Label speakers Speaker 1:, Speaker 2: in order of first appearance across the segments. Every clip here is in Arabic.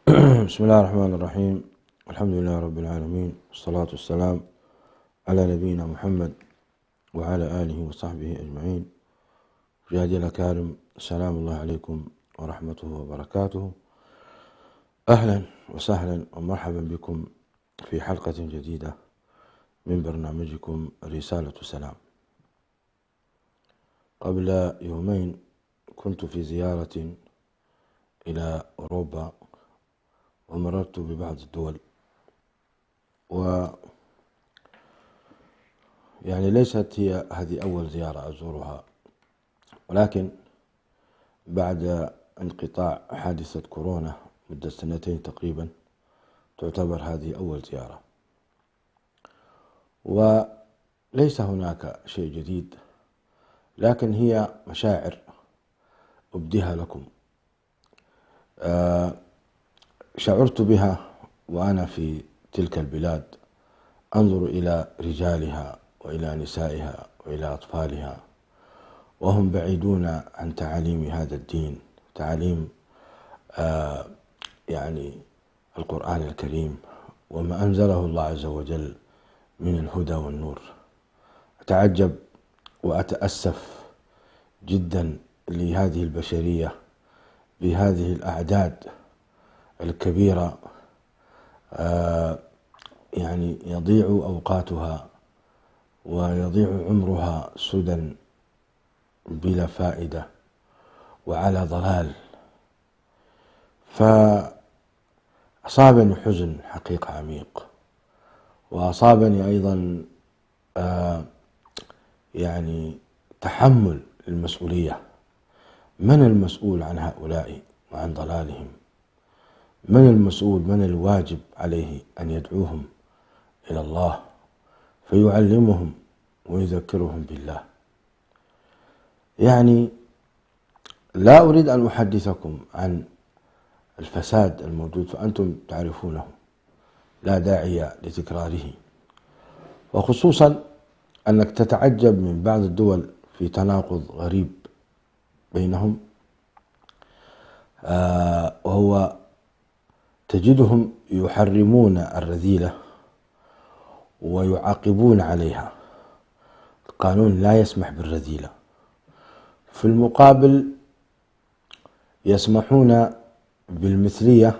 Speaker 1: بسم الله الرحمن الرحيم. الحمد لله رب العالمين، والصلاة والسلام على نبينا محمد وعلى آله وصحبه أجمعين. مشاهدينا الأكارم، سلام الله عليكم ورحمته وبركاته. أهلا وسهلا ومرحبا بكم في حلقة جديدة من برنامجكم رسالة سلام. قبل يومين كنت في زيارة إلى أوروبا، ومررت ببعض الدول، ليست هي هذه أول زيارة أزورها، ولكن بعد انقطاع حادثة كورونا مدة 2 تقريبا تعتبر هذه أول زيارة. وليس هناك شيء جديد، لكن هي مشاعر أبديها لكم. شعرت بها وأنا في تلك البلاد، أنظر إلى رجالها وإلى نسائها وإلى أطفالها وهم بعيدون عن تعاليم هذا الدين، تعاليم القرآن الكريم وما أنزله الله عز وجل من الهدى والنور. أتعجب وأتأسف جدا لهذه البشرية بهذه الأعداد الكبيرة، يضيع أوقاتها ويضيع عمرها سدى بلا فائدة وعلى ضلال. فأصابني حزن حقيقة عميق، وأصابني أيضا تحمل المسؤولية. من المسؤول عن هؤلاء وعن ضلالهم؟ من المسؤول؟ من الواجب عليه أن يدعوهم إلى الله فيعلمهم ويذكرهم بالله؟ لا أريد أن أحدثكم عن الفساد الموجود، فأنتم تعرفونه، لا داعي لتكراره. وخصوصا أنك تتعجب من بعض الدول في تناقض غريب بينهم، وهو تجدهم يحرمون الرذيلة ويعاقبون عليها. القانون لا يسمح بالرذيلة، في المقابل يسمحون بالمثلية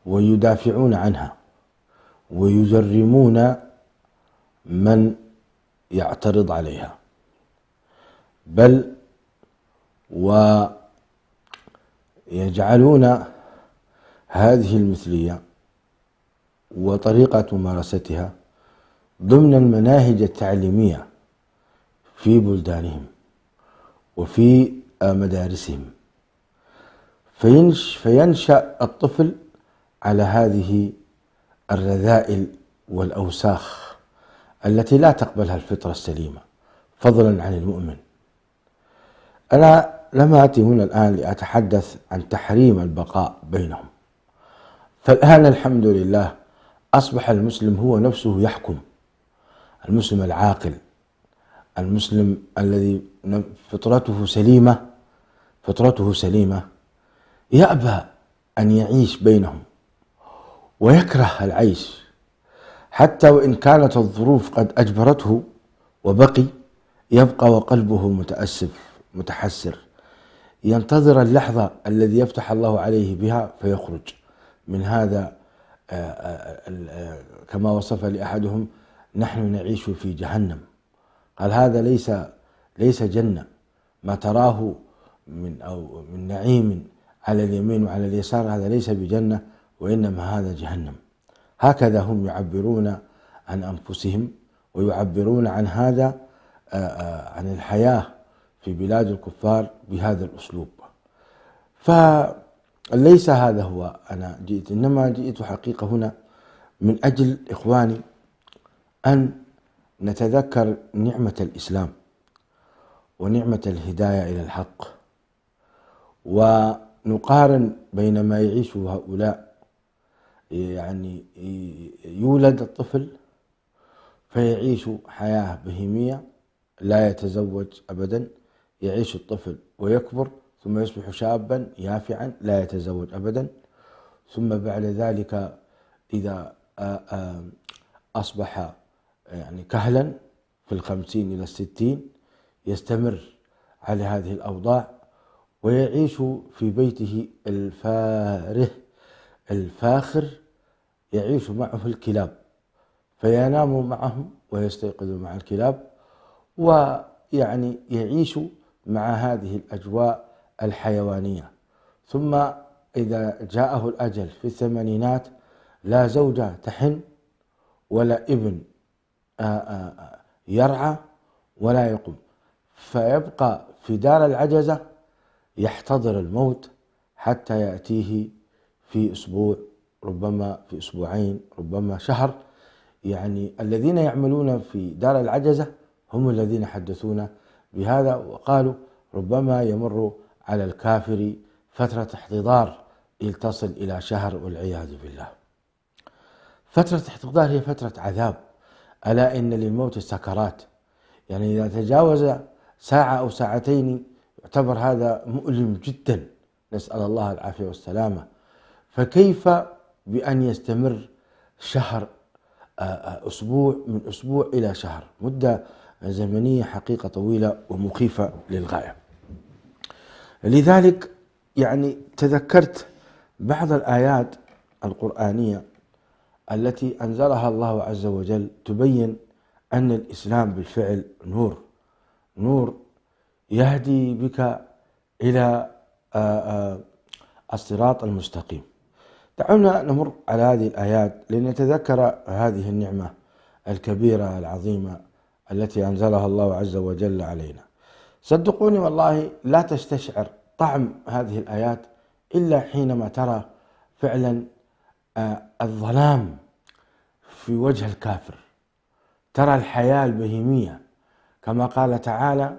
Speaker 1: ويدافعون عنها ويجرمون من يعترض عليها، بل ويجعلون هذه المثلية وطريقة ممارستها ضمن المناهج التعليمية في بلدانهم وفي مدارسهم، فينشأ الطفل على هذه الرذائل والأوساخ التي لا تقبلها الفطرة السليمة، فضلا عن المؤمن. أنا لم آتي هنا الآن لأتحدث عن تحريم البقاء بينهم، فالآن الحمد لله أصبح المسلم هو نفسه يحكم، المسلم العاقل، المسلم الذي فطرته سليمة يأبى أن يعيش بينهم ويكره العيش، حتى وإن كانت الظروف قد أجبرته وبقي، يبقى وقلبه متأسف متحسر، ينتظر اللحظة الذي يفتح الله عليه بها فيخرج من هذا. كما وصف لأحدهم: نحن نعيش في جهنم. قال: هذا ليس جنة، ما تراه من نعيم على اليمين وعلى اليسار هذا ليس بجنة، وإنما هذا جهنم. هكذا هم يعبرون عن أنفسهم ويعبرون عن هذا، عن الحياة في بلاد الكفار بهذا الأسلوب. فليس هذا هو أنا جئت، إنما جئت حقيقة هنا من أجل إخواني أن نتذكر نعمة الإسلام ونعمة الهداية إلى الحق، ونقارن بين ما يعيشه هؤلاء. يولد الطفل فيعيش حياة بهيمية، لا يتزوج أبدا، يعيش الطفل ويكبر ثم يصبح شابا يافعا لا يتزوج أبدا، ثم بعد ذلك إذا أصبح يعني كهلا في 50 إلى 60 يستمر على هذه الأوضاع ويعيش في بيته الفاخر، يعيش معه الكلاب، فينام معهم ويستيقظ مع الكلاب، ويعني يعيش مع هذه الأجواء الحيوانية. ثم إذا جاءه الأجل في الثمانينات لا زوجة تحن ولا ابن يرعى ولا يقوم، فيبقى في دار العجزة يحتضر الموت حتى يأتيه في أسبوع، ربما في أسبوعين، ربما شهر. يعني الذين يعملون في دار العجزة هم الذين حدثونا بهذا وقالوا ربما يمر على الكافر فترة احتضار تصل إلى شهر والعياذ بالله. فترة احتضار هي فترة عذاب، ألا إن للموت سكرات، يعني إذا تجاوز ساعة أو ساعتين يعتبر هذا مؤلم جدا، نسأل الله العافية والسلامة، فكيف بأن يستمر شهر، أسبوع، من أسبوع إلى شهر، مدة زمنية حقيقة طويلة ومخيفة للغاية. لذلك يعني تذكرت بعض الآيات القرآنية التي أنزلها الله عز وجل تبين أن الإسلام بالفعل نور يهدي بك إلى الصراط المستقيم. دعونا نمر على هذه الآيات لنتذكر هذه النعمة الكبيرة العظيمة التي أنزلها الله عز وجل علينا. صدقوني والله لا تستشعر طعم هذه الآيات إلا حينما ترى فعلا الظلام في وجه الكافر، ترى الحياة البهيمية، كما قال تعالى: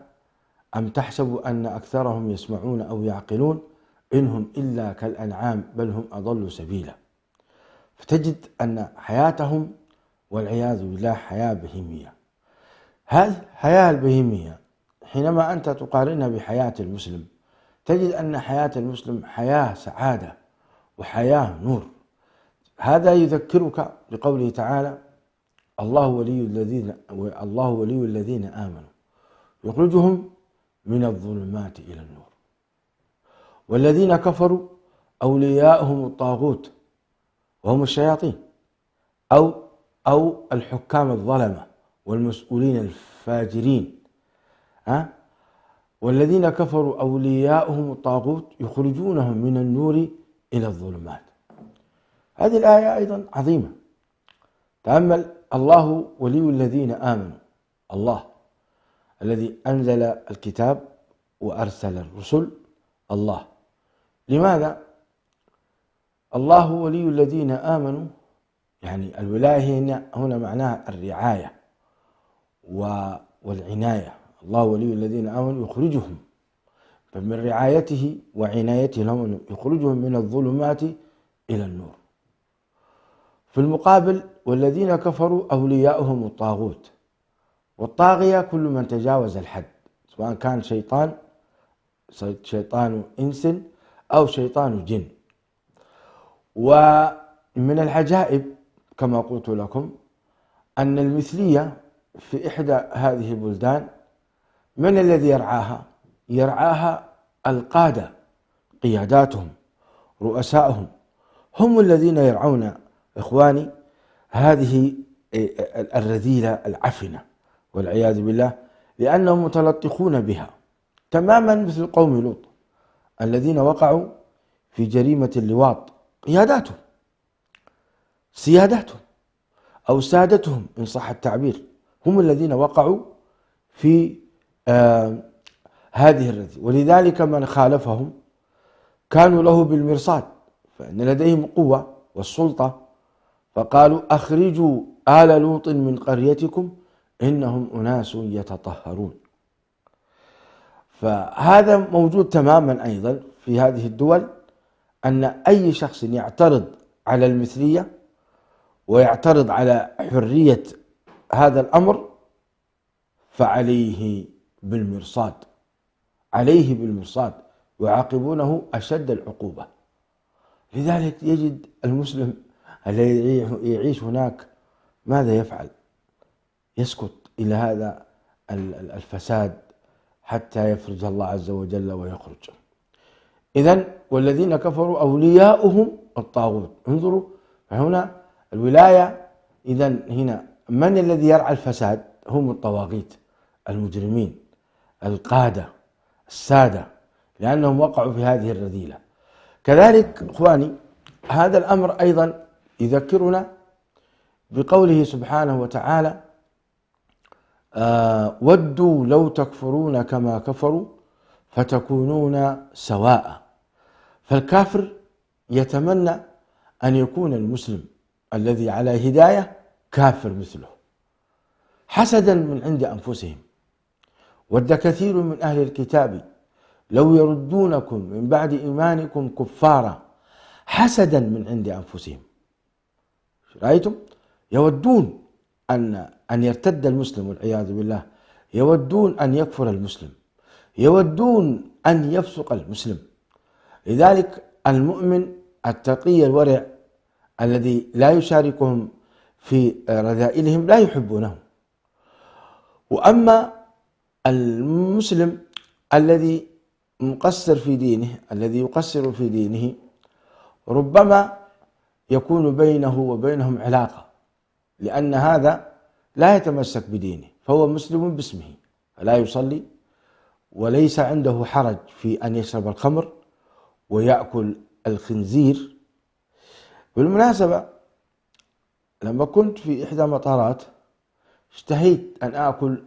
Speaker 1: أم تحسب أن أكثرهم يسمعون أو يعقلون إنهم إلا كالأنعام بل هم أضل سبيلا. فتجد أن حياتهم والعياذ بالله حياة بهيمية. هذه الحياة البهيمية حينما أنت تقارنها بحياة المسلم تجد أن حياة المسلم حياة سعادة وحياة نور. هذا يذكرك بقوله تعالى: الله ولي الذين آمنوا يخرجهم من الظلمات إلى النور والذين كفروا أولياؤهم الطاغوت وهم الشياطين أو الحكام الظلمة والمسؤولين الفاجرين. والذين كفروا أولياؤهم الطاغوت يخرجونهم من النور إلى الظلمات. هذه الآية أيضا عظيمة. تأمل: الله ولي الذين آمنوا، الله الذي أنزل الكتاب وأرسل الرسل، الله. لماذا؟ الله ولي الذين آمنوا، يعني الولاية هنا معناها الرعاية والعناية. الله ولي الذين آمنوا يخرجهم، فمن رعايته وعنايته لهم يخرجهم من الظلمات إلى النور. في المقابل: والذين كفروا أولياؤهم الطاغوت، والطاغية كل من تجاوز الحد، سواء كان شيطان إنس أو شيطان جن. ومن العجائب كما قلت لكم أن المثلية في إحدى هذه البلدان من الذي يرعاها؟ يرعاها القادة، قياداتهم، رؤسائهم، هم الذين يرعون إخواني هذه الرذيلة العفنة والعياذ بالله، لأنهم متلطخون بها تماما مثل قوم لوط الذين وقعوا في جريمة اللواط. قياداتهم، سياداتهم أو سادتهم إن صح التعبير هم الذين وقعوا في هذه الرذيلة. ولذلك من خالفهم كانوا له بالمرصاد، فإن لديهم قوة والسلطة، فقالوا: أخرجوا آل لوط من قريتكم إنهم أناس يتطهرون. فهذا موجود تماما أيضا في هذه الدول، أن أي شخص يعترض على المثلية ويعترض على حرية هذا الأمر فعليه بالمرصاد، عليه بالمرصاد، يعاقبونه أشد العقوبة. لذلك يجد المسلم الذي يعيش هناك ماذا يفعل؟ يسكت إلى هذا الفساد حتى يفرج الله عز وجل ويخرج. إذن والذين كفروا أولياؤهم الطاغوت. انظروا فهنا الولاية، إذن هنا من الذي يرعى الفساد؟ هم الطواغيت المجرمين القادة السادة، لأنهم وقعوا في هذه الرذيلة. كذلك إخواني هذا الأمر أيضا يذكرنا بقوله سبحانه وتعالى: ودوا لو تكفرون كما كفروا فتكونون سواء. فالكافر يتمنى أن يكون المسلم الذي على هداية كافر مثله حسدا من عند أنفسهم. ود كثير من أهل الكتاب لو يردونكم من بعد إيمانكم كفارا حسدا من عند أنفسهم. رأيتم؟ يودون أن يرتد المسلم والعياذ بالله، يودون أن يكفر المسلم، يودون أن يفسق المسلم. لذلك المؤمن التقي الورع الذي لا يشاركهم في رذائلهم لا يحبونهم. وأما المسلم الذي مقصر في دينه، الذي يقصر في دينه، ربما يكون بينه وبينهم علاقة، لأن هذا لا يتمسك بدينه فهو مسلم باسمه فلا يصلي وليس عنده حرج في أن يشرب الخمر ويأكل الخنزير. بالمناسبة لما كنت في إحدى المطارات اشتهيت أن آكل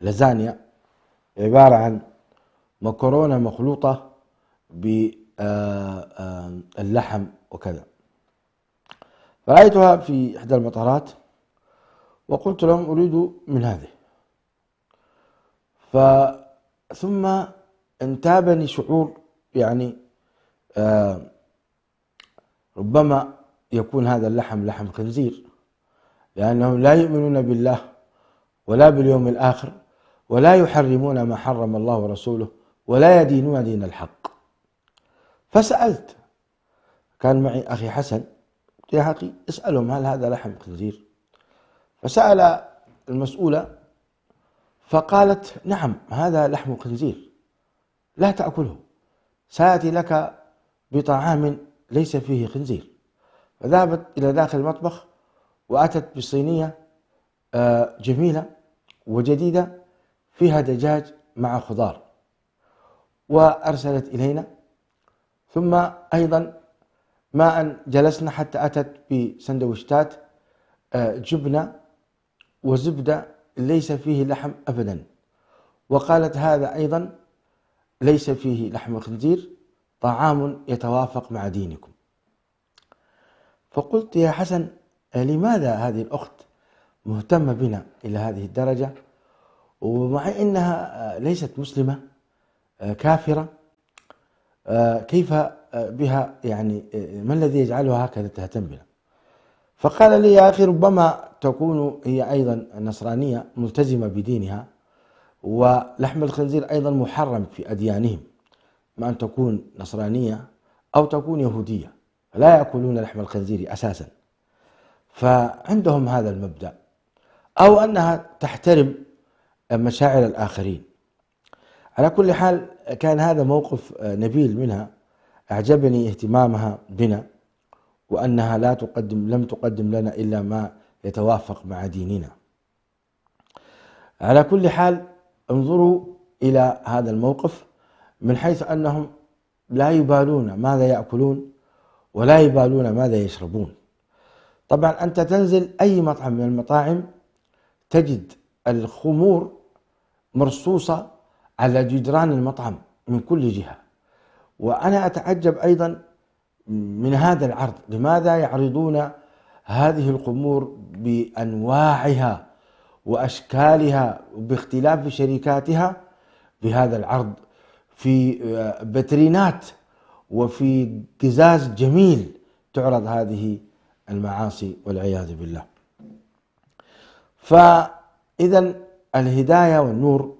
Speaker 1: لازانيا عبارة عن مكرونة مخلوطة باللحم وكذا، فرأيتها في إحدى المطارات وقلت لهم أريد من هذه، ثم انتابني شعور يعني ربما يكون هذا اللحم لحم خنزير، لأنهم لا يؤمنون بالله ولا باليوم الآخر ولا يحرمون ما حرم الله ورسوله ولا يدينون دين الحق. فسألت، كان معي أخي حسن، قلت يا أخي اسألهم هل هذا لحم خنزير؟ فسأل المسؤولة فقالت نعم هذا لحم خنزير لا تأكله، سآتي لك بطعام ليس فيه خنزير. فذهبت إلى داخل المطبخ وأتت بصينية جميلة وجديدة فيها دجاج مع خضار وأرسلت إلينا. ثم أيضا ما أن جلسنا حتى أتت بسندويشتات جبنة وزبدة ليس فيه لحم أبدا، وقالت هذا أيضا ليس فيه لحم خنزير، طعام يتوافق مع دينكم. فقلت يا حسن لماذا هذه الأخت مهتمة بنا إلى هذه الدرجة ومع إنها ليست مسلمة كافرة، كيف بها يعني ما الذي يجعلها هكذا تهتم بنا؟ فقال لي يا أخي ربما تكون هي أيضا نصرانية ملتزمة بدينها، ولحم الخنزير أيضا محرم في أديانهم، ما أن تكون نصرانية أو تكون يهودية لا يأكلون لحم الخنزير أساسا، فعندهم هذا المبدأ، أو أنها تحترم مشاعر الآخرين. على كل حال كان هذا موقف نبيل منها، أعجبني اهتمامها بنا وأنها لم تقدم لنا إلا ما يتوافق مع ديننا. على كل حال انظروا إلى هذا الموقف من حيث أنهم لا يبالون ماذا يأكلون ولا يبالون ماذا يشربون. طبعا أنت تنزل أي مطعم من المطاعم تجد الخمور مرصوصة على جدران المطعم من كل جهة، وأنا أتعجب أيضا من هذا العرض، لماذا يعرضون هذه الخمور بأنواعها وأشكالها باختلاف شركاتها بهذا العرض في بترينات وفي قزاز جميل تعرض هذه المعاصي والعياذ بالله. فإذا الهداية والنور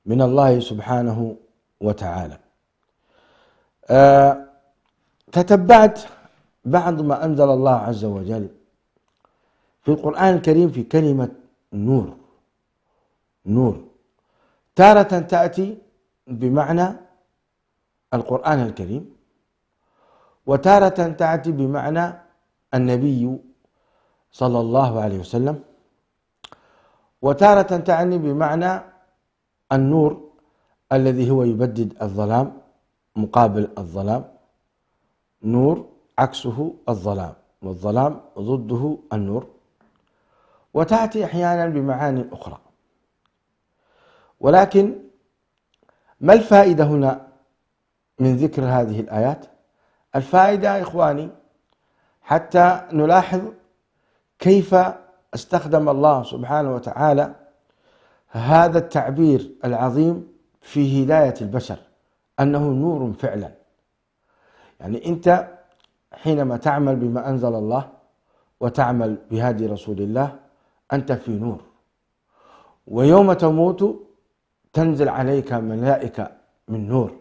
Speaker 1: من الله سبحانه وتعالى. تتبعت بعض ما أنزل الله عز وجل في القرآن الكريم في كلمة نور. نور تارة تأتي بمعنى القرآن الكريم، وتارة تأتي بمعنى النبي صلى الله عليه وسلم، وتارة تعني بمعنى النور الذي هو يبدد الظلام مقابل الظلام. نور عكسه الظلام، والظلام ضده النور. وتأتي أحيانا بمعاني أخرى. ولكن ما الفائدة هنا من ذكر هذه الآيات؟ الفائدة يا إخواني حتى نلاحظ كيف استخدم الله سبحانه وتعالى هذا التعبير العظيم في هداية البشر، أنه نور فعلا. يعني أنت حينما تعمل بما أنزل الله وتعمل بهدي رسول الله أنت في نور، ويوم تموت تنزل عليك ملائكة من نور،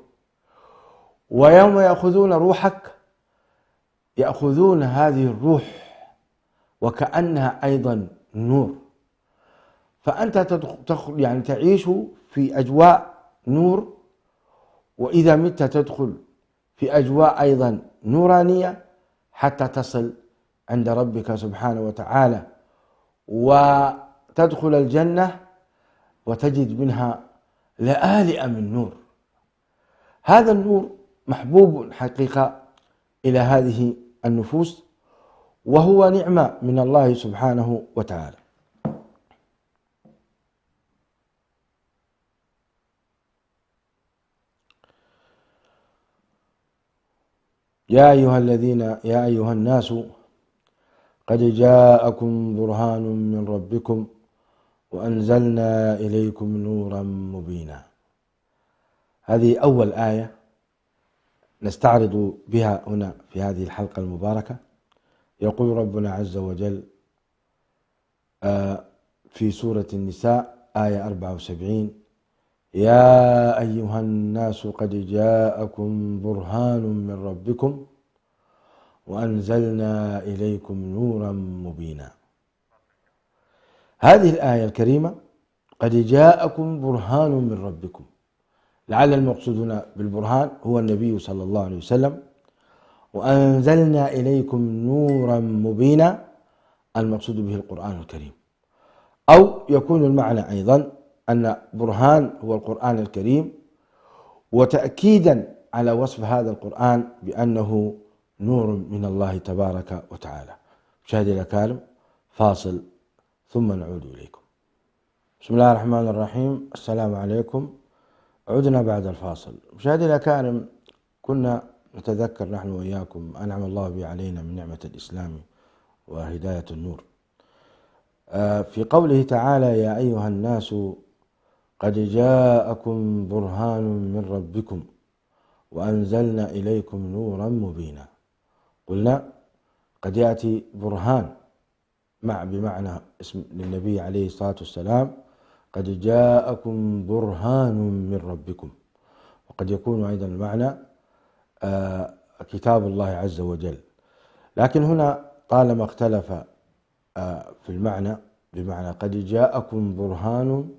Speaker 1: ويوم يأخذون روحك يأخذون هذه الروح وكأنها أيضا نور. فأنت يعني تعيش في أجواء نور، وإذا مت تدخل في أجواء أيضا نورانية حتى تصل عند ربك سبحانه وتعالى وتدخل الجنة وتجد منها لآلئ من نور. هذا النور محبوب حقيقة إلى هذه النفوس، وهو نعمة من الله سبحانه وتعالى. يا أيها الناس قد جاءكم برهان من ربكم وأنزلنا إليكم نورا مبينا. هذه أول آية نستعرض بها هنا في هذه الحلقة المباركة. يقول ربنا عز وجل في سورة النساء آية 74: يا أيها الناس قد جاءكم برهان من ربكم وأنزلنا إليكم نورا مبينا. هذه الآية الكريمة قد جاءكم برهان من ربكم، لعل المقصود هنا بالبرهان هو النبي صلى الله عليه وسلم. وأنزلنا إليكم نورا مبينا، المقصود به القرآن الكريم. أو يكون المعنى أيضا أن برهان هو القرآن الكريم، وتأكيدا على وصف هذا القرآن بأنه نور من الله تبارك وتعالى. مشاهدي الأكارم، فاصل ثم نعود إليكم. بسم الله الرحمن الرحيم. السلام عليكم. عدنا بعد الفاصل. مشاهدي الأكارم، كنا نتذكر نحن وإياكم أنعم الله به علينا من نعمة الإسلام وهداية النور. في قوله تعالى: يا أيها الناس قد جاءكم برهان من ربكم وأنزلنا إليكم نورا مبينا. قلنا قد يأتي برهان بمعنى اسم للنبي عليه الصلاة والسلام: قد جاءكم برهان من ربكم. وقد يكون أيضا المعنى كتاب الله عز وجل. لكن هنا طالما اختلف في المعنى بمعنى قد جاءكم برهان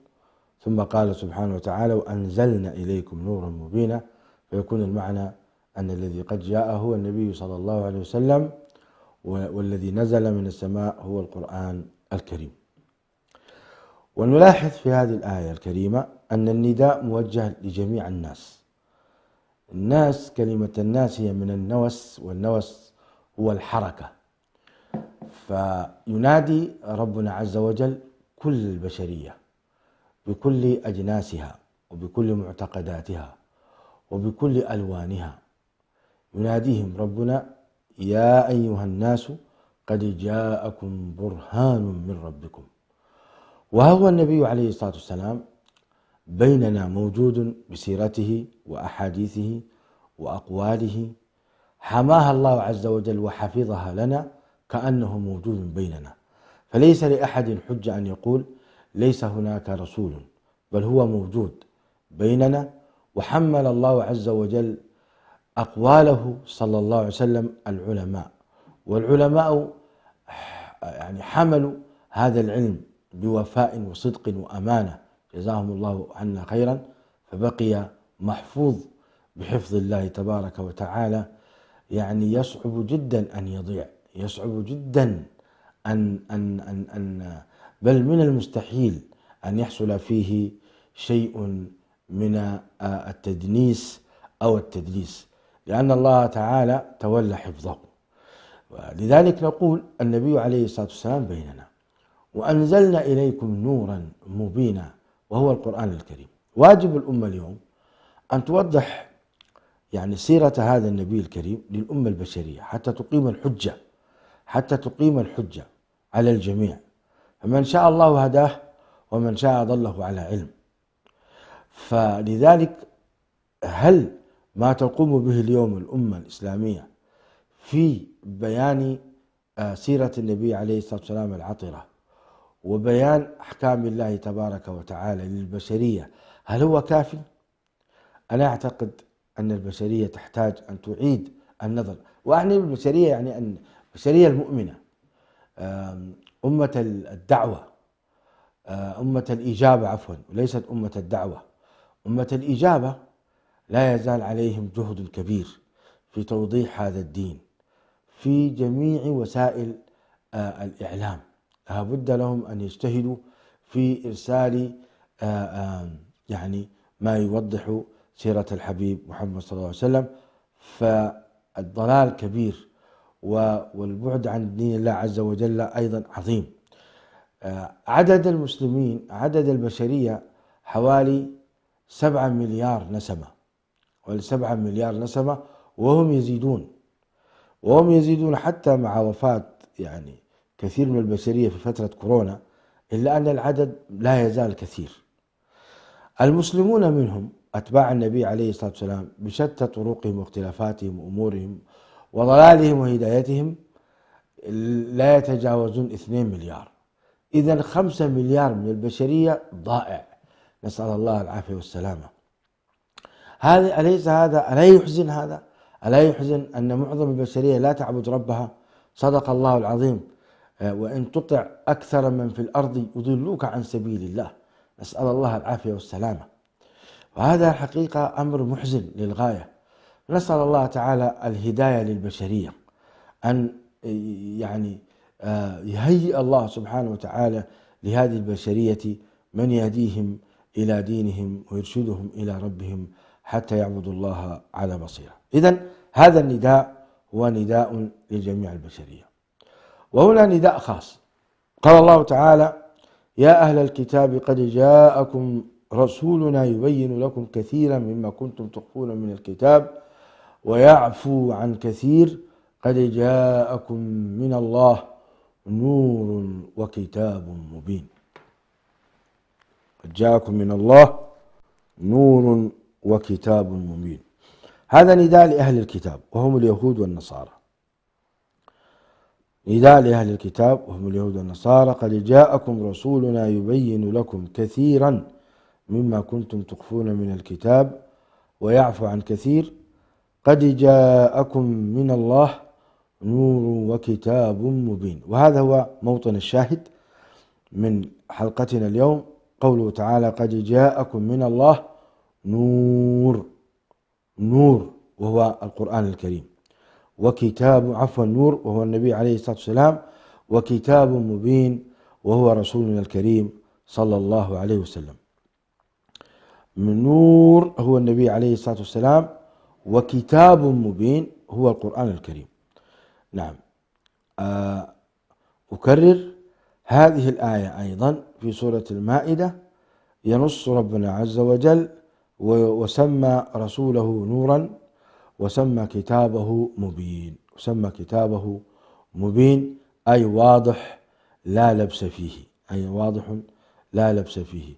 Speaker 1: ثم قال سبحانه وتعالى: وأنزلنا إليكم نورا مبينا، فيكون المعنى أن الذي قد جاء هو النبي صلى الله عليه وسلم، والذي نزل من السماء هو القرآن الكريم. ونلاحظ في هذه الآية الكريمة أن النداء موجه لجميع الناس. كلمة الناس هي من النوس، والنوس هو الحركة. فينادي ربنا عز وجل كل البشرية بكل أجناسها وبكل معتقداتها وبكل ألوانها. يناديهم ربنا: يا أيها الناس قد جاءكم برهان من ربكم. وهو النبي عليه الصلاة والسلام بيننا موجود بسيرته وأحاديثه وأقواله، حماها الله عز وجل وحفظها لنا كأنه موجود بيننا. فليس لأحد حجة أن يقول ليس هناك رسول، بل هو موجود بيننا. وحمل الله عز وجل أقواله صلى الله عليه وسلم العلماء، والعلماء يعني حملوا هذا العلم بوفاء وصدق وأمانة جزاهم الله عنا خيرا، فبقي محفوظ بحفظ الله تبارك وتعالى. يعني يصعب جدا أن يضيع، يصعب جدا أن بل من المستحيل أن يحصل فيه شيء من التدنيس أو التدليس، لأن الله تعالى تولى حفظه. لذلك نقول النبي عليه الصلاة والسلام بيننا، وأنزلنا إليكم نورا مبينا وهو القرآن الكريم. واجب الأمة اليوم أن توضح يعني سيرة هذا النبي الكريم للأمة البشرية حتى تقيم الحجة على الجميع، فمن شاء الله هداه ومن شاء ضله على علم. فلذلك هل ما تقوم به اليوم الأمة الإسلامية في بيان سيرة النبي عليه الصلاة والسلام العطرة وبيان أحكام الله تبارك وتعالى للبشرية هل هو كافي؟ أنا أعتقد أن البشرية تحتاج أن تعيد النظر، وأعني بالبشرية يعني أن البشرية المؤمنة، أمة الدعوة، أمة الإجابة عفوا، وليست أمة الدعوة. أمة الإجابة لا يزال عليهم جهد كبير في توضيح هذا الدين في جميع وسائل الإعلام، لا بد لهم أن يجتهدوا في إرسال يعني ما يوضح سيرة الحبيب محمد صلى الله عليه وسلم. فالضلال كبير والبعد عن دين الله عز وجل أيضا عظيم. عدد المسلمين، عدد البشرية حوالي 7 مليار نسمة، و7 مليار نسمة، وهم يزيدون حتى مع وفاة يعني كثير من البشرية في فترة كورونا، إلا أن العدد لا يزال كثير. المسلمون منهم أتباع النبي عليه الصلاة والسلام بشتى طرقهم واختلافاتهم وأمورهم وضلالهم وهدايتهم لا يتجاوزون 2 مليار. إذن 5 مليار من البشرية ضائع، نسأل الله العافية والسلامة. هذا أليس هذا ألا يحزن؟ هذا ألا يحزن أن معظم البشرية لا تعبد ربها؟ صدق الله العظيم، وإن تطع أكثر من في الأرض يضلوك عن سبيل الله، نسأل الله العافية والسلامة. وهذا حقيقة أمر محزن للغاية. نسأل الله تعالى الهداية للبشرية، أن يعني يهيئ الله سبحانه وتعالى لهذه البشرية من يهديهم إلى دينهم ويرشدهم إلى ربهم حتى يعبدوا الله على بصيرة. إذن هذا النداء هو نداء لجميع البشرية. وهنا نداء خاص، قال الله تعالى: يا أهل الكتاب قد جاءكم رسولنا يبين لكم كثيرا مما كنتم تخفون من الكتاب ويعفو عن كثير قد جاءكم من الله نور وكتاب مبين. قد جاءكم من الله نور وكتاب مبين. هذا نداء لأهل الكتاب وهم اليهود والنصارى. نداء لأهل الكتاب وهم اليهود والنصارى: قد جاءكم رسولنا يبين لكم كثيرا مما كنتم تخفون من الكتاب ويعفو عن كثير قد جاءكم من الله نور وكتاب مبين. وهذا هو موطن الشاهد من حلقتنا اليوم، قوله تعالى: قد جاءكم من الله نور وهو القرآن الكريم، وكتاب نور وهو النبي عليه الصلاة والسلام، وكتاب مبين وهو رسولنا الكريم صلى الله عليه وسلم. من نور هو النبي عليه الصلاة والسلام، وكتاب مبين هو القرآن الكريم. نعم، أكرر هذه الآية أيضا في سورة المائدة، ينص ربنا عز وجل وسمى رسوله نورا وسمى كتابه مبين، أي واضح لا لبس فيه،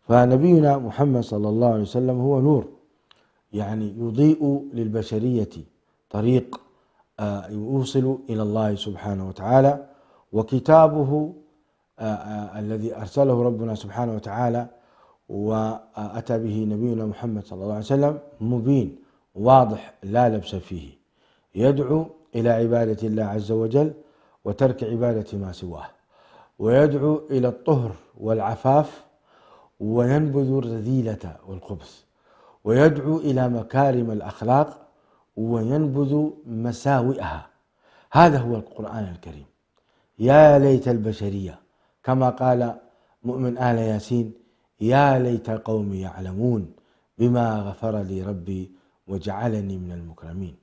Speaker 1: فنبينا محمد صلى الله عليه وسلم هو نور، يعني يضيء للبشرية طريق يوصل إلى الله سبحانه وتعالى. وكتابه الذي أرسله ربنا سبحانه وتعالى وأتى به نبينا محمد صلى الله عليه وسلم مبين، واضح لا لبس فيه، يدعو إلى عبادة الله عز وجل وترك عبادة ما سواه، ويدعو إلى الطهر والعفاف وينبذ الرذيلة والخبث، ويدعو إلى مكارم الأخلاق وينبذ مساوئها. هذا هو القرآن الكريم. يا ليت البشرية، كما قال مؤمن آل ياسين: يا ليت قومي يعلمون بما غفر لي ربي وجعلني من المكرمين.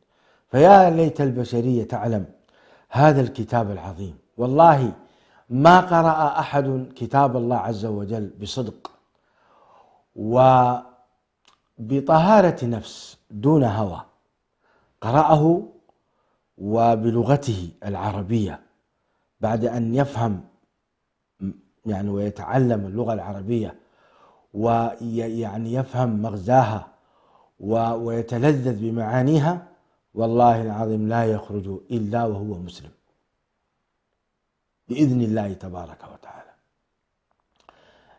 Speaker 1: فيا ليت البشرية تعلم هذا الكتاب العظيم. والله ما قرأ أحد كتاب الله عز وجل بصدق وبطهارة نفس دون هوى، قرأه وبلغته العربية بعد أن يفهم يعني ويتعلم اللغة العربية ويعني يفهم مغزاها ويتلذذ بمعانيها، والله العظيم لا يخرج إلا وهو مسلم بإذن الله تبارك وتعالى،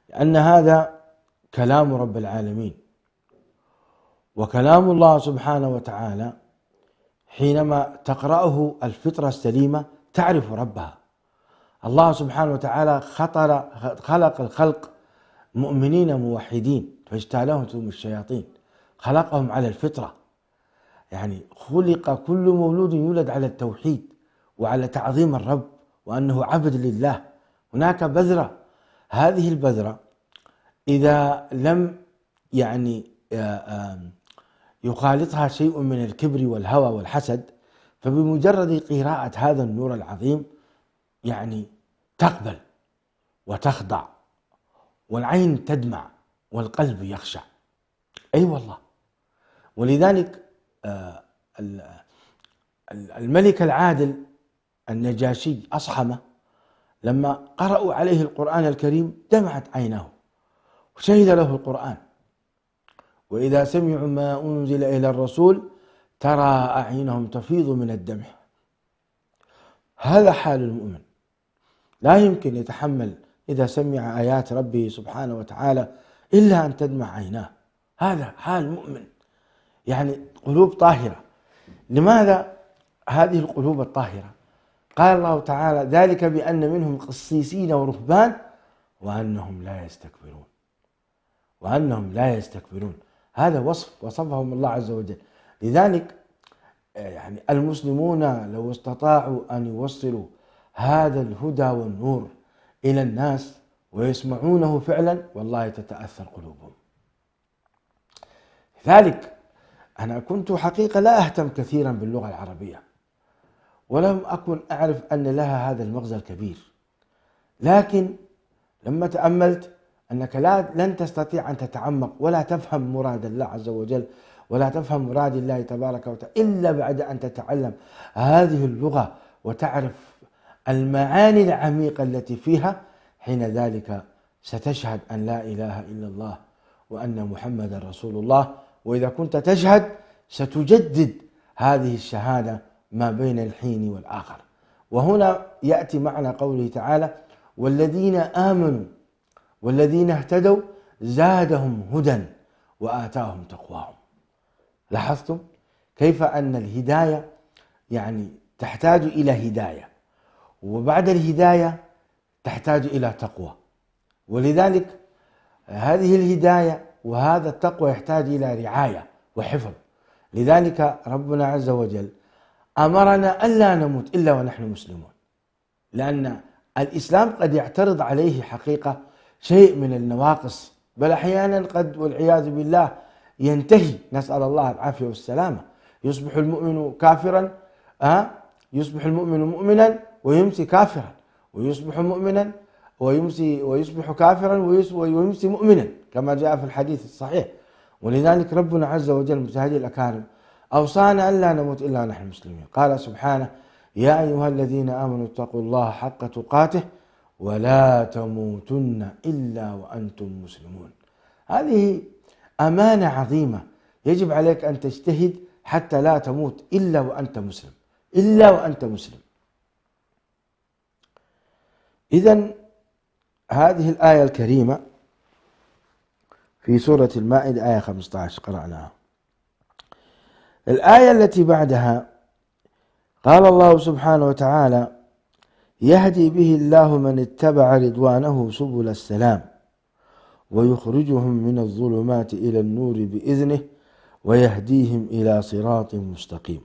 Speaker 1: لأن هذا كلام رب العالمين. وكلام الله سبحانه وتعالى حينما تقرأه الفطرة السليمة تعرف ربها. الله سبحانه وتعالى خلق الخلق مؤمنين موحدين فاجتالهم الشياطين، خلقهم على الفطرة، يعني خلق كل مولود يولد على التوحيد وعلى تعظيم الرب وأنه عبد لله. هناك بذرة، هذه البذرة إذا لم يعني يخالطها شيء من الكبر والهوى والحسد، فبمجرد قراءة هذا النور العظيم يعني تقبل وتخضع والعين تدمع والقلب يخشع. أي والله. ولذلك الملك العادل النجاشي أصحمه لما قرأوا عليه القرآن الكريم دمعت عيناه وشهد له القرآن: وإذا سمعوا ما أنزل إلى الرسول ترى أعينهم تفيض من الدمع. هذا حال المؤمن، لا يمكن يتحمل إذا سمع آيات ربه سبحانه وتعالى إلا أن تدمع عيناه. هذا حال المؤمن، يعني قلوب طاهرة. لماذا هذه القلوب الطاهرة؟ قال الله تعالى: ذلك بأن منهم قسيسين ورهبان وأنهم لا يستكبرون. هذا وصف وصفهم الله عز وجل. لذلك يعني المسلمون لو استطاعوا أن يوصلوا هذا الهدى والنور إلى الناس ويسمعونه فعلا، والله تتأثر قلوبهم. لذلك أنا كنت حقيقة لا أهتم كثيرا باللغة العربية، ولم أكن أعرف أن لها هذا المغزى الكبير، لكن لما تأملت أنك لن تستطيع أن تتعمق ولا تفهم مراد الله عز وجل ولا تفهم مراد الله تبارك وتعالى إلا بعد أن تتعلم هذه اللغة وتعرف المعاني العميقة التي فيها. حين ذلك ستشهد أن لا إله إلا الله وأن محمدا رسول الله. وإذا كنت تشهد ستجدد هذه الشهادة ما بين الحين والآخر. وهنا يأتي معنى قوله تعالى: والذين آمنوا والذين اهتدوا زادهم هدى وآتاهم تقواهم. لاحظتم كيف أن الهداية يعني تحتاج إلى هداية، وبعد الهداية تحتاج إلى تقوى. ولذلك هذه الهداية وهذا التقوى يحتاج إلى رعاية وحفظ. لذلك ربنا عز وجل أمرنا ألا نموت إلا ونحن مسلمون، لأن الإسلام قد يعترض عليه حقيقة شيء من النواقص، بل أحيانا قد والعياذ بالله ينتهي، نسأل الله العافية والسلامة. يصبح المؤمن كافرا، يصبح المؤمن مؤمنا ويمسي كافرا، ويصبح مؤمنا ويصبح كافرا ويمسي مؤمنا، كما جاء في الحديث الصحيح. ولذلك ربنا عز وجل متهدي الأكارم أوصانا ألا نموت إلا ونحن مسلمين. قال سبحانه: يا أيها الذين آمنوا اتقوا الله حق تقاته ولا تموتن إلا وأنتم مسلمون. هذه أمانة عظيمة يجب عليك أن تجتهد حتى لا تموت إلا وأنت مسلم، إلا وأنت مسلم. إذن هذه الآية الكريمة في سورة المائدة آية 15 قرأناها: الآية التي بعدها قال الله سبحانه وتعالى: يهدي به الله من اتبع رضوانه سبل السلام ويخرجهم من الظلمات إلى النور بإذنه ويهديهم إلى صراط مستقيم.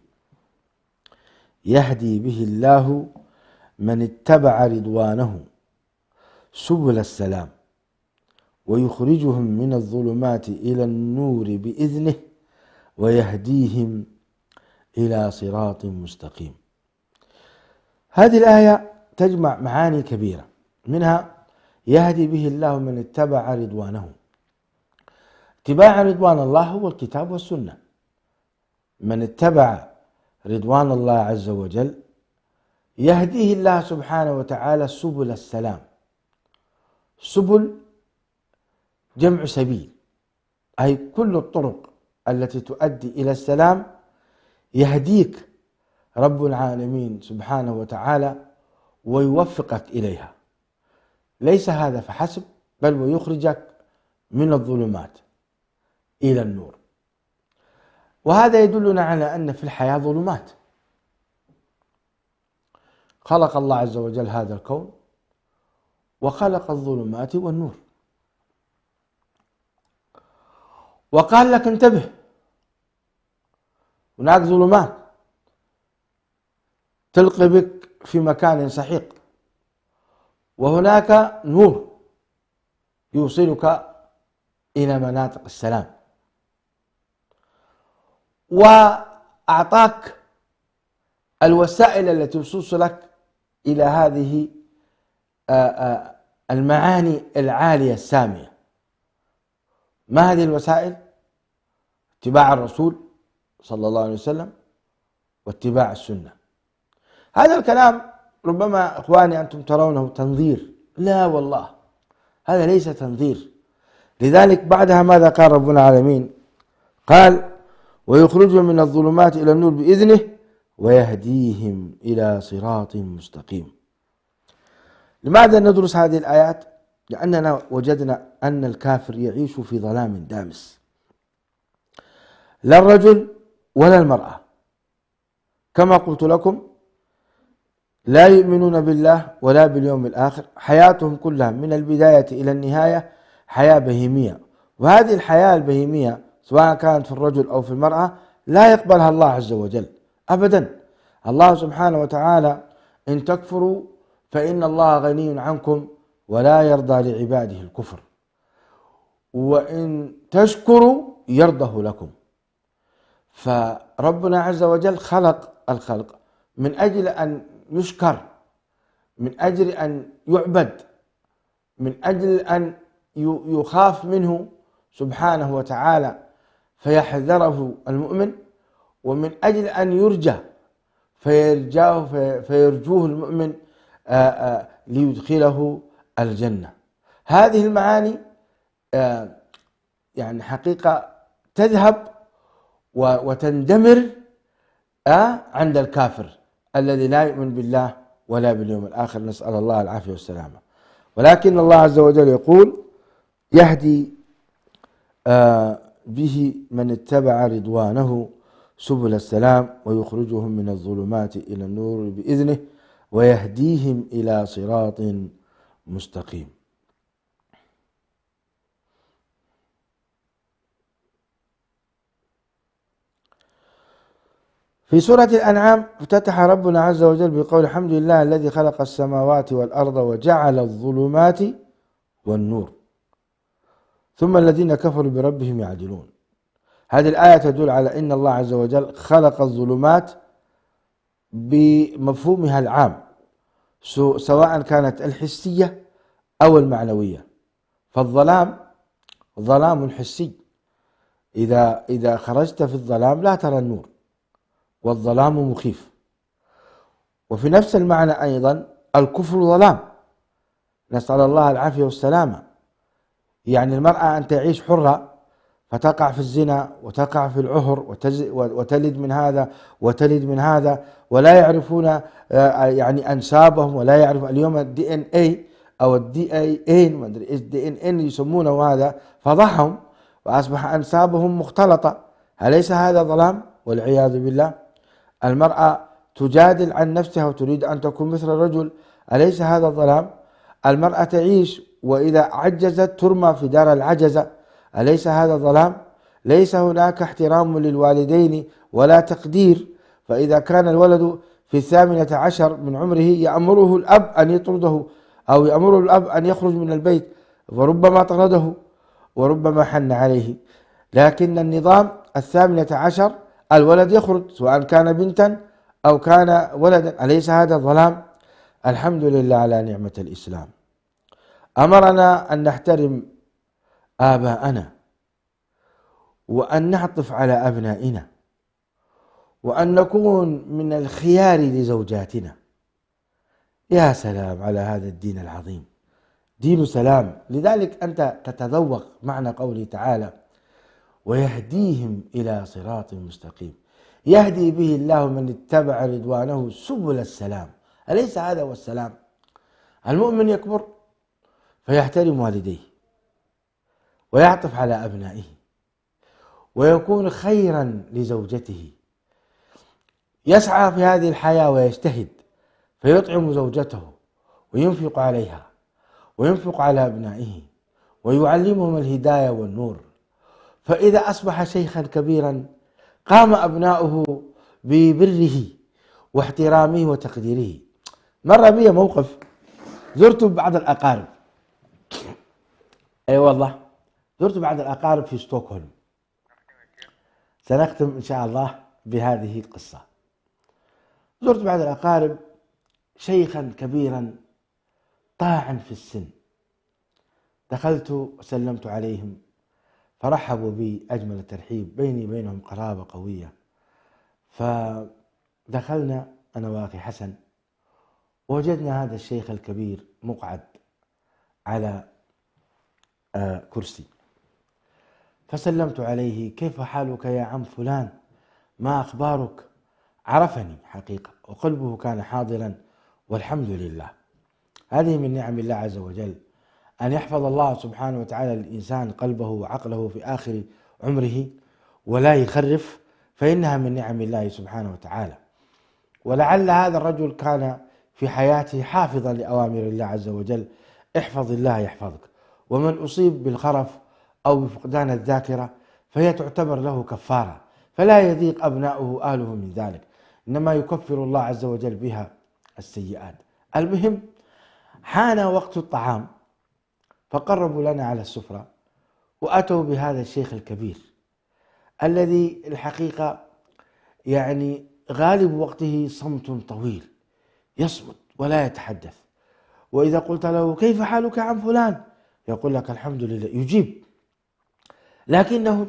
Speaker 1: يهدي به الله من اتبع رضوانه سبل السلام ويخرجهم من الظلمات إلى النور بإذنه ويهديهم إلى صراط مستقيم. هذه الآية تجمع معاني كبيرة، منها يهدي به الله من اتبع رضوانه. اتباع رضوان الله هو الكتاب والسنة. من اتبع رضوان الله عز وجل يهديه الله سبحانه وتعالى سبل السلام. سبل جمع سبيل، أي كل الطرق التي تؤدي إلى السلام يهديك رب العالمين سبحانه وتعالى ويوفقك إليها. ليس هذا فحسب، بل ويخرجك من الظلمات إلى النور. وهذا يدلنا على أن في الحياة ظلمات. خلق الله عز وجل هذا الكون وخلق الظلمات والنور، وقال لك انتبه، هناك ظلمات تلقي بك في مكان سحيق، وهناك نور يوصلك إلى مناطق السلام. وأعطاك الوسائل التي توصلك إلى هذه المعاني العالية السامية. ما هذه الوسائل؟ اتباع الرسول صلى الله عليه وسلم واتباع السنة. هذا الكلام ربما إخواني أنتم ترونه تنظير، لا والله هذا ليس تنظير. لذلك بعدها ماذا قال ربنا العالمين؟ قال: ويخرجهم من الظلمات إلى النور بإذنه ويهديهم إلى صراط مستقيم. لماذا ندرس هذه الآيات؟ لأننا وجدنا أن الكافر يعيش في ظلام دامس، لا الرجل ولا المرأة، كما قلت لكم لا يؤمنون بالله ولا باليوم الآخر، حياتهم كلها من البداية إلى النهاية حياة بهيمية. وهذه الحياة البهيمية سواء كانت في الرجل أو في المرأة لا يقبلها الله عز وجل أبدا. الله سبحانه وتعالى: إن تكفروا فإن الله غني عنكم ولا يرضى لعباده الكفر، وإن تشكروا يرضه لكم. فربنا عز وجل خلق الخلق من أجل أن يشكر، من أجل أن يعبد، من أجل أن يخاف منه سبحانه وتعالى فيحذره المؤمن، ومن أجل أن يرجى فيرجوه المؤمن ليدخله الجنة. هذه المعاني يعني حقيقة تذهب وتندمر عند الكافر الذي لا يؤمن بالله ولا باليوم الآخر، نسأل الله العافية والسلامة. ولكن الله عز وجل يقول: يهدي به من اتبع رضوانه سبل السلام ويخرجهم من الظلمات إلى النور بإذنه ويهديهم إلى صراط مستقيم. في سورة الأنعام افتتح ربنا عز وجل بقول: الحمد لله الذي خلق السماوات والأرض وجعل الظلمات والنور ثم الذين كفروا بربهم يعدلون. هذه الآية تدل على أن الله عز وجل خلق الظلمات بمفهومها العام، سواء كانت الحسية أو المعنوية. فالظلام ظلام حسي، إذا خرجت في الظلام لا ترى النور، والظلام مخيف. وفي نفس المعنى أيضا الكفر ظلام، نسأل الله العافية والسلامة. يعني المرأة أن تعيش حرة فتقع في الزنا وتقع في العهر وتلد من هذا وتلد من هذا، ولا يعرفون يعني أنسابهم، ولا يعرف اليوم الدي ان اي أو الدي اي ان، ما أدري ايش دي ان ان يسمونه، هذا فضحهم وأصبح أنسابهم مختلطة. أليس هذا ظلام؟ والعياذ بالله. المرأة تجادل عن نفسها وتريد أن تكون مثل الرجل، أليس هذا ظلام؟ المرأة تعيش وإذا عجزت ترمى في دار العجزة، أليس هذا ظلام؟ ليس هناك احترام للوالدين ولا تقدير. فإذا كان الولد في 18 من عمره يأمره الأب أن يطرده أو يأمره الأب أن يخرج من البيت، وربما طرده وربما حن عليه. لكن النظام 18 الولد يخرج سواء كان بنتا أو كان ولدا، أليس هذا ظلام؟ الحمد لله على نعمة الإسلام. أمرنا أن نحترم آباءنا وأن نعطف على أبنائنا وأن نكون من الخيار لزوجاتنا. يا سلام على هذا الدين العظيم، دين سلام. لذلك أنت تتذوق معنى قوله تعالى: ويهديهم إلى صراط مستقيم، يهدي به الله من اتبع رضوانه سبل السلام. أليس هذا هو السلام؟ المؤمن يكبر فيحترم والديه ويعطف على أبنائه ويكون خيرا لزوجته، يسعى في هذه الحياة ويجتهد فيطعم زوجته وينفق عليها وينفق على أبنائه ويعلمهم الهداية والنور. فإذا أصبح شيخا كبيرا قام أبناؤه ببره واحترامه وتقديره. مر بي موقف، زرت بعض الأقارب، أي والله زرت بعض الأقارب في ستوكهولم. سنختم إن شاء الله بهذه القصة. زرت بعض الأقارب شيخا كبيرا طاعا في السن، دخلت وسلمت عليهم فرحبوا بي أجمل الترحيب، بيني بينهم قرابة قوية. فدخلنا أنا وأخي حسن ووجدنا هذا الشيخ الكبير مقعد على كرسي، فسلمت عليه: كيف حالك يا عم فلان؟ ما أخبارك؟ عرفني حقيقة وقلبه كان حاضرا، والحمد لله. هذه من نعم الله عز وجل، أن يحفظ الله سبحانه وتعالى للإنسان قلبه وعقله في آخر عمره ولا يخرف، فإنها من نعم الله سبحانه وتعالى. ولعل هذا الرجل كان في حياته حافظا لأوامر الله عز وجل: احفظ الله يحفظك. ومن أصيب بالخرف أو بفقدان الذاكرة فهي تعتبر له كفارة، فلا يضيق أبناؤه أهله من ذلك، إنما يكفر الله عز وجل بها السيئات. المهم، حان وقت الطعام فقربوا لنا على السفرة وأتوا بهذا الشيخ الكبير الذي الحقيقة يعني غالب وقته صمت طويل، يصمت ولا يتحدث. وإذا قلت له: كيف حالك يا عم فلان؟ يقول لك: الحمد لله، يجيب لكنه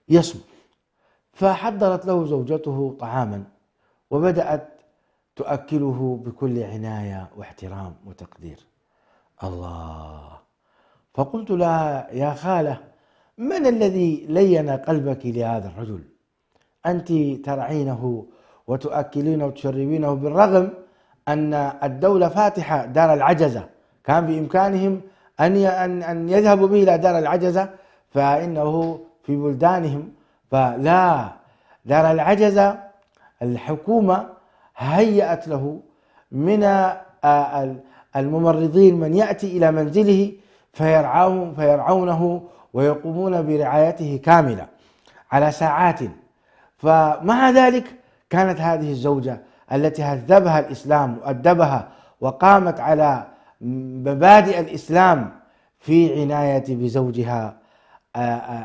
Speaker 1: يصمت. فحضرت له زوجته طعاما وبدأت تؤكله بكل عناية واحترام وتقدير. الله! فقلت لها: يا خالة، من الذي لين قلبك لهذا الرجل؟ أنت ترعينه وتؤكلينه وتشربينه، بالرغم أن الدولة فاتحة دار العجزة، كان بإمكانهم أن يذهبوا به إلى دار العجزة فإنه في بلدانهم، فلا، دار العجزة الحكومة هيأت له من الممرضين من يأتي إلى منزله فيرعونه ويقومون برعايته كاملة على ساعات. فمع ذلك كانت هذه الزوجة التي هذبها الإسلام وأدبها وقامت على مبادئ الإسلام في عناية بزوجها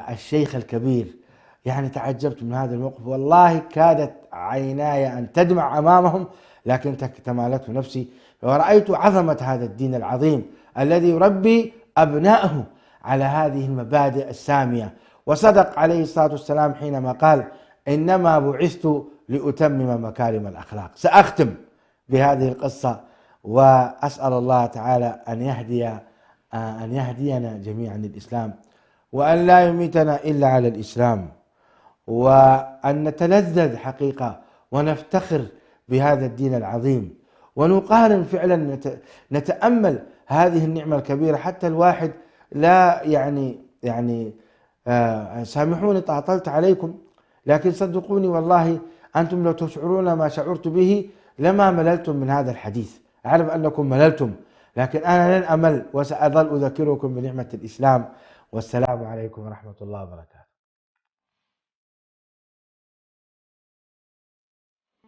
Speaker 1: الشيخ الكبير. يعني تعجبت من هذا الموقف، والله كادت عيناي أن تدمع أمامهم، لكن تمالته نفسي ورأيت عظمة هذا الدين العظيم الذي يربي أبنائه على هذه المبادئ السامية. وصدق عليه الصلاة والسلام حينما قال: إنما بعثت لأتمم مكارم الأخلاق. سأختم بهذه القصة وأسأل الله تعالى أن يهدينا جميعا للإسلام، وأن لا يميتنا إلا على الإسلام، وأن نتلذذ حقيقة ونفتخر بهذا الدين العظيم، ونقارن فعلا، نتأمل هذه النعمة الكبيرة. حتى الواحد لا يعني سامحوني طالت عليكم، لكن صدقوني والله أنتم لو تشعرون ما شعرت به لما مللتم من هذا الحديث. أعرف أنكم مللتم، لكن أنا لن أمل وسأظل أذكركم بنعمة الإسلام. والسلام عليكم ورحمة الله وبركاته.